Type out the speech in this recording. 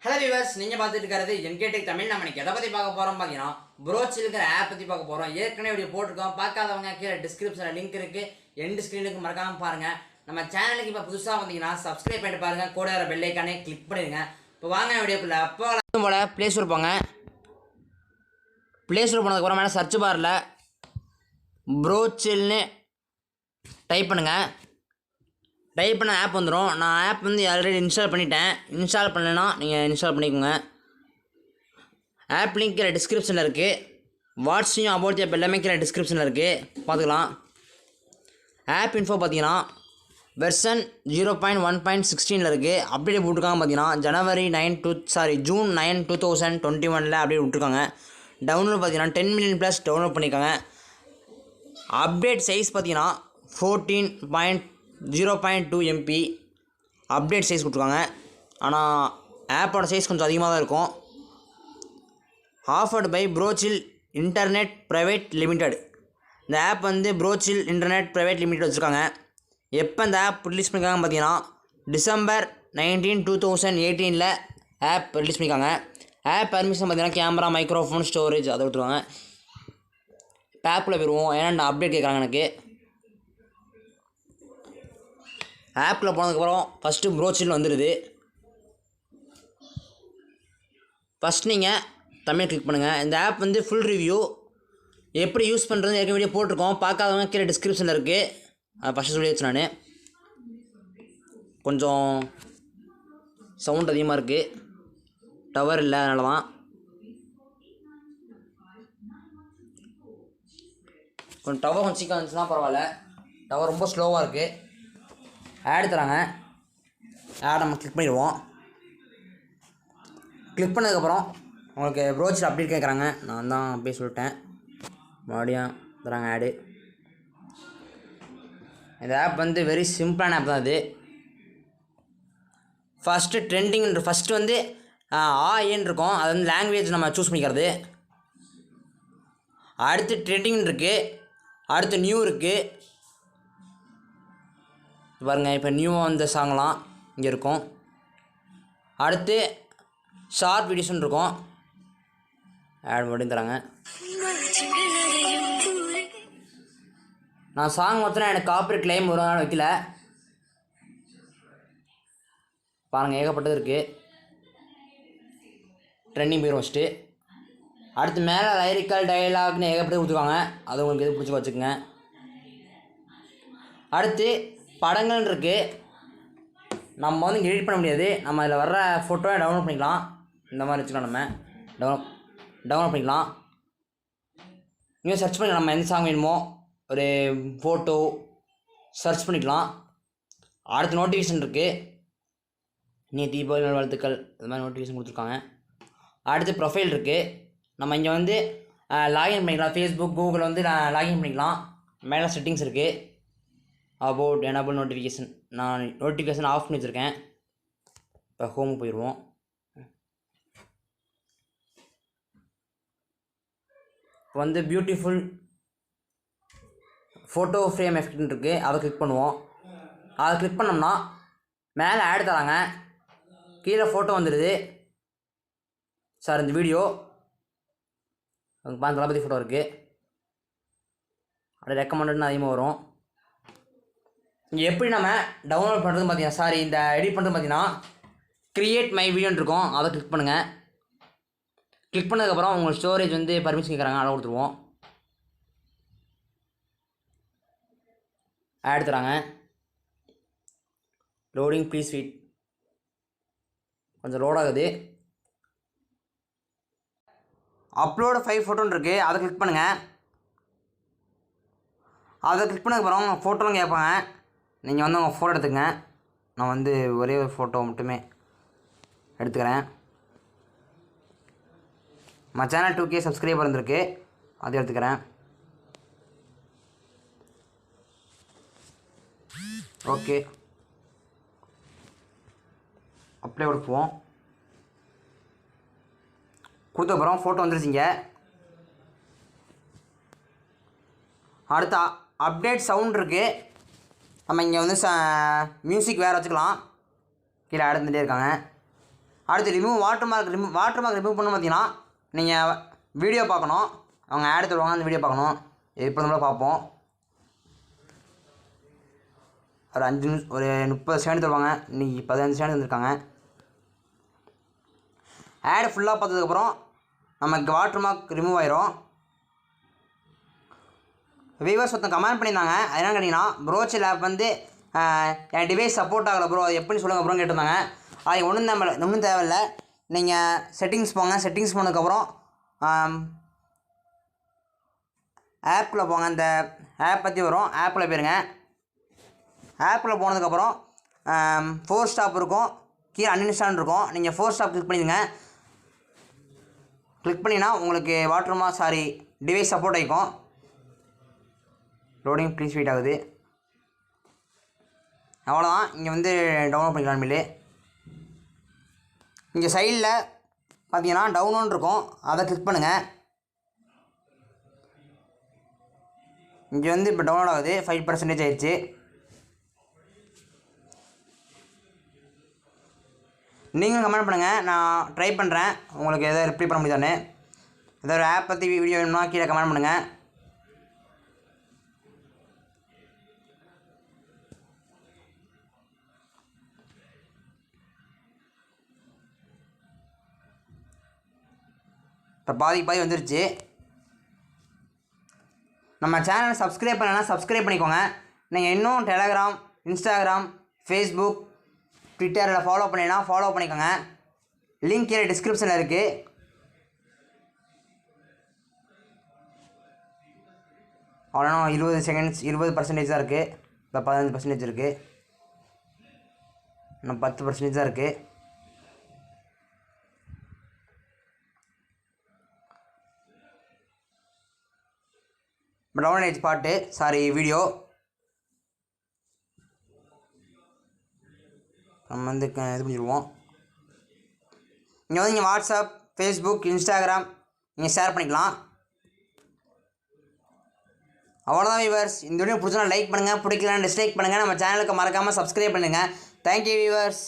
Hello viewers, நீங்கள் பார்த்துட்டு இருக்கிறது என்கேடெக் தமிழ். நம்ம இன்னைக்கு எதை பற்றி பார்க்க போகிறோம் பார்த்தீங்கன்னா, ப்ரோச்சில் இருக்கிற ஆப் பற்றி பார்க்க போகிறோம். ஏற்கனவே இப்படி போட்டிருக்கோம், பார்க்காதவங்க கீழே டிஸ்கிரிப்ஷனில் லிங்க் இருக்குது, எண்டு ஸ்க்ரீனுக்கு மறக்காமல் பாருங்கள். நம்ம சேனலுக்கு இப்போ புதுசாக வந்தீங்கன்னா சப்ஸ்கிரைப் பண்ணிட்டு பாருங்கள், கூட வர பெல் ஐக்கானே கிளிக் பண்ணிடுங்க. இப்போ வாங்க வீடியோக்குள்ள. அப்போ போல் ப்ளே ஸ்டோர் போங்க. ப்ளே ஸ்டோர் போனதுக்கப்புறம் மேலே சர்ச் பாரில் ப்ரோச்சில்னு டைப் பண்ணுங்கள். டைப் பண்ண ஆப் வந்துடும். நான் ஆப் வந்து ஆல்ரெடி இன்ஸ்டால் பண்ணிட்டேன். இன்ஸ்டால் பண்ணலைன்னா நீங்கள் இன்ஸ்டால் பண்ணிக்கோங்க. ஆப் லிங்க் கீழே டிஸ்கிரிப்ஷனில் இருக்குது. வாட்ஸ்அப் அபவுட் ஆப் எல்லாமே கீழே டிஸ்கிரிப்ஷனில் இருக்குது, பார்த்துக்கலாம். ஆப் இன்ஃபோ பார்த்தீங்கன்னா வெர்ஷன் 0.1.16 இருக்குது. அப்டேட் விட்ருக்காங்க பார்த்தீங்கன்னா ஜூன் 9 2021 அப்டேட் விட்ருக்காங்க. டவுன்லோட் பார்த்தீங்கன்னா 10 மில்லியன் ப்ளஸ் டவுன்லோட் பண்ணியிருக்காங்க. அப்டேட் சைஸ் பார்த்தீங்கன்னா 14.0.2 MB அப்டேட் சைஸ் கொடுத்துருக்காங்க. ஆனால் ஆப்போட சைஸ் கொஞ்சம் அதிகமாக தான் இருக்கும். ஆஃபர்டு பை ப்ரோச்சில் இன்டர்நெட் ப்ரைவேட் லிமிடெட். இந்த ஆப் வந்து ப்ரோச்சில் இன்டர்நெட் ப்ரைவேட் லிமிடெட் வச்சுருக்காங்க. எப்போ இந்த ஆப் ரிலீஸ் பண்ணியிருக்காங்க பார்த்தீங்கன்னா December 19, 2018 ஆப் ரிலீஸ் பண்ணியிருக்காங்க. ஆப் பர்மிஷன் பார்த்தீங்கன்னா கேமரா, மைக்ரோஃபோன், ஸ்டோரேஜ் அதை விட்டுருவாங்க. இப்போ ஆப்பில் போயிடுவோம். ஏன்னா அப்டேட் கேட்குறாங்க எனக்கு. ஆப்பில் போனதுக்கப்புறம் ஃபஸ்ட்டு ப்ரோச்சில் வந்துடுது. ஃபஸ்ட் நீங்கள் தமிழ் கிளிக் பண்ணுங்கள். இந்த ஆப் வந்து ஃபுல் ரிவ்யூ எப்படி யூஸ் பண்ணுறது ஏற்கனவே வீடியோ போட்டிருக்கோம். பார்க்காதவங்க கீழே டிஸ்கிரிப்ஷனில் இருக்குது. அதை ஃபஸ்ட்டு சொல்லியாச்சு. நான் கொஞ்சம் சவுண்ட் அதிகமாக இருக்குது, டவர் இல்லை, அதனால தான். கொஞ்சம் டவர் கொஞ்சம் சீக்கிரம் வந்துச்சுன்னா பரவாயில்ல. டவர் ரொம்ப ஸ்லோவாக இருக்குது. ஆடு தராங்க. ஆட் நம்ம கிளிக் பண்ணிடுவோம். கிளிக் பண்ணதுக்கப்புறம் உங்களுக்கு ப்ரோச்சில் அப்டேட் கேட்குறாங்க. நான் தான் அப்படியே சொல்லிட்டேன். மறுபடியும் தராங்க ஆடு. இந்த ஆப் வந்து வெரி சிம்பிளான ஆப் தான் இது. ஃபஸ்ட்டு ட்ரெண்டிங் ஃபஸ்ட்டு வந்து ஏன்னு இருக்கும். அது வந்து லாங்குவேஜ் நம்ம சூஸ் பண்ணிக்கிறது. அடுத்து ட்ரெண்டிங் இருக்குது. அடுத்து நியூ இருக்குது. பாருங்கள், இப்போ நியூவாக வந்த சாங்லாம் இங்கே இருக்கும். அடுத்து ஷார்ட் வீடியோஸ்ன்னு இருக்கும். ஆட் மட்டும் தராங்க. நான் சாங் மொத்தம் எனக்கு காப்பிரைட் கிளைம் ஒரு நாள் வைக்கல. பாருங்கள், ஏகப்பட்டது இருக்குது. ட்ரெண்டிங் போயிடும் ஃபஸ்ட்டு. அடுத்து மேலே லைரிக்கல் டயலாக்னு ஏகப்பட்டது கொடுத்துருக்காங்க. அது உங்களுக்கு எது பிடிச்சி வச்சுக்கோங்க. அடுத்து படங்கள் இருக்குது. நம்ம வந்து எடிட் பண்ண முடியாது. நம்ம அதில் வர்ற ஃபோட்டோவை டவுன்லோட் பண்ணிக்கலாம். இந்த மாதிரி வச்சுக்கலாம். நம்ம டவுன்லோட் பண்ணிக்கலாம். இன்னும் சர்ச் பண்ணிக்கலாம். நம்ம எந்த சாங் வேணுமோ ஒரு ஃபோட்டோ சர்ச் பண்ணிக்கலாம். அடுத்து நோட்டிஃபிகேஷன் இருக்குது. நீ தீபாவளி நல்வாழ்த்துக்கள், இது மாதிரி நோட்டிஃபிகேஷன் கொடுத்துருக்காங்க. அடுத்து ப்ரொஃபைல் இருக்குது. நம்ம இங்கே வந்து லாகின் பண்ணிக்கலாம். ஃபேஸ்புக், கூகுள் வந்து லாகின் பண்ணிக்கலாம். மேலே செட்டிங்ஸ் இருக்குது. About enable notification. நான் நோட்டிஃபிகேஷன் ஆஃப் பண்ணி வச்சுருக்கேன். இப்போ ஹோம் போயிடுவோம். இப்போ வந்து பியூட்டிஃபுல் ஃபோட்டோ ஃப்ரேம் எஃபெக்ட்னு இருக்குது. அதை கிளிக் பண்ணுவோம். அதை கிளிக் பண்ணோம்னா மேலே ஆட் தராங்க. கீழே ஃபோட்டோ வந்துடுது. சார் இந்த வீடியோ பார்த்து தளபதி ஃபோட்டோ இருக்குது. அப்படியே ரெக்கமெண்டட்னு அதிகமாக வரும். இங்கே எப்படி நம்ம டவுன்லோட் பண்ணுறது பார்த்தீங்கன்னா இந்த எடிட் பண்ணுறது பார்த்தீங்கன்னா க்ரியேட் மை வீடியோன்னு இருக்கும். அதை கிளிக் பண்ணுங்கள். கிளிக் பண்ணதுக்கப்புறம் உங்கள் ஸ்டோரேஜ் வந்து பர்மிஷன் கேட்குறாங்க. அதை கொடுத்துருவோம். ஆட் தராங்க. Loading please wait. கொஞ்சம் லோட் ஆகுது. அப்லோடு 5 ஃபோட்டோன்னு இருக்குது. அதை கிளிக் பண்ணுங்கள். அதை கிளிக் பண்ணதுக்கப்புறம் ஃபோட்டோலாம் கேட்பாங்க. நீங்கள் வந்து உங்கள் ஃபோட்டோ எடுத்துக்கங்க. நான் வந்து ஒரே ஒரு ஃபோட்டோ மட்டுமே எடுத்துக்கிறேன். நம்ம சேனல் 2K சப்ஸ்கிரைபர் இருந்திருக்கு, அதை எடுத்துக்கிறேன். ஓகே, அப்ளை கொடுப்போம். கொடுத்தப்புறம் ஃபோட்டோ வந்துருச்சிங்க. அடுத்த அப்டேட் சவுண்ட் இருக்குது. நம்ம இங்கே வந்து மியூசிக் வேறு வச்சுக்கலாம். கீழே ஆட் இருக்காங்க. அடுத்து வாட்டர் மார்க் ரிமூவ் பண்ணணும். பார்த்தீங்கன்னா நீங்கள் வீடியோ பார்க்கணும், அவங்க ஆட் தருவாங்க, அந்த வீடியோ பார்க்கணும். இப்போ நம்மள பார்ப்போம். ஒரு 5 நிமிஷம் ஒரு 30 செகண்ட் தருவாங்க. இன்றைக்கி 15 செகண்ட் வந்திருக்காங்க. ஆடு ஃபுல்லாக பார்த்ததுக்கப்புறம் நமக்கு வாட்டர் மார்க் ரிமூவ் ஆயிரும். வியூவர்ஸ் ஒருத்தன் கமெண்ட் பண்ணியிருந்தாங்க. அது என்ன கேட்டிங்கன்னா, ப்ரோச்சில் ஆப் வந்து என் டிவைஸ் சப்போர்ட் ஆகலை ப்ரோ, அது எப்படின்னு சொல்லுங்கள் ப்ரோன்னு கேட்டிருந்தாங்க. அது ஒன்றும் தேவையில்லை. நீங்கள் செட்டிங்ஸ் போங்க. செட்டிங்ஸ் போனதுக்கப்புறம் ஆப்பில் போங்க. அந்த ஆப் பற்றி வரும், ஆப்பில் போயிருங்க. ஆப்பில் போனதுக்கப்புறம் 4 ஸ்டாப் இருக்கும், கீழே அன்இன்ஸ்டால் இருக்கும். நீங்கள் 4 ஸ்டாப் கிளிக் பண்ணிடுங்க. கிளிக் பண்ணினா உங்களுக்கு டிவைஸ் சப்போர்ட் ஆகிக்கும். லோடிங் ப்ளீஸ் வெயிட் ஆகுது. அவ்வளோதான். இங்கே வந்து டவுன்லோட் பண்ணிக்கலாம். மில்லு இங்கே சைடில் பார்த்தீங்கன்னா டவுன்லோட் இருக்கும், அதை கிளிக் பண்ணுங்கள். இங்கே வந்து இப்போ டவுன்லோட் ஆகுது. 5% ஆயிடுச்சு. நீங்களும் கமெண்ட் பண்ணுங்கள், நான் ட்ரை பண்ணுறேன். உங்களுக்கு எதாவது ரிப்ளை பண்ண முடியுதானே. ஏதாவது ஒரு ஆப் பற்றி வீடியோ வேணும்னா கீழே கமெண்ட் பண்ணுங்கள். இப்போ பாதி வந்துருச்சு. நம்ம சேனலை சப்ஸ்கிரைப் பண்ணலைன்னா சப்ஸ்கிரைப் பண்ணிக்கோங்க. நீங்கள் இன்னும் டெலகிராம், இன்ஸ்டாகிராம், ஃபேஸ்புக், ட்விட்டரில் ஃபாலோ பண்ணினா ஃபாலோ பண்ணிக்கோங்க. லிங்க் கீழே டிஸ்கிரிப்ஷனில் இருக்குது. அவ்வளோ 20% தான் இருக்குது. இப்போ 15% இருக்குது. இன்னும் 10% தான் இருக்குது. டவுன்லோட் வீடியோ நம்ம வந்து இது பண்ணிடுவோம். இங்கே வந்து நீங்கள் வாட்ஸ்அப், ஃபேஸ்புக், இன்ஸ்டாகிராம் நீங்கள் ஷேர் பண்ணிக்கலாம். அவ்வளோதான் வியூவர்ஸ். இந்த வீடியோ பிடிச்சா லைக் பண்ணுங்கள், பிடிக்கலன்னா டிஸ்லைக் பண்ணுங்கள். நம்ம சேனலுக்கு மறக்காமல் சப்ஸ்கிரைப் பண்ணுங்கள். Thank you viewers.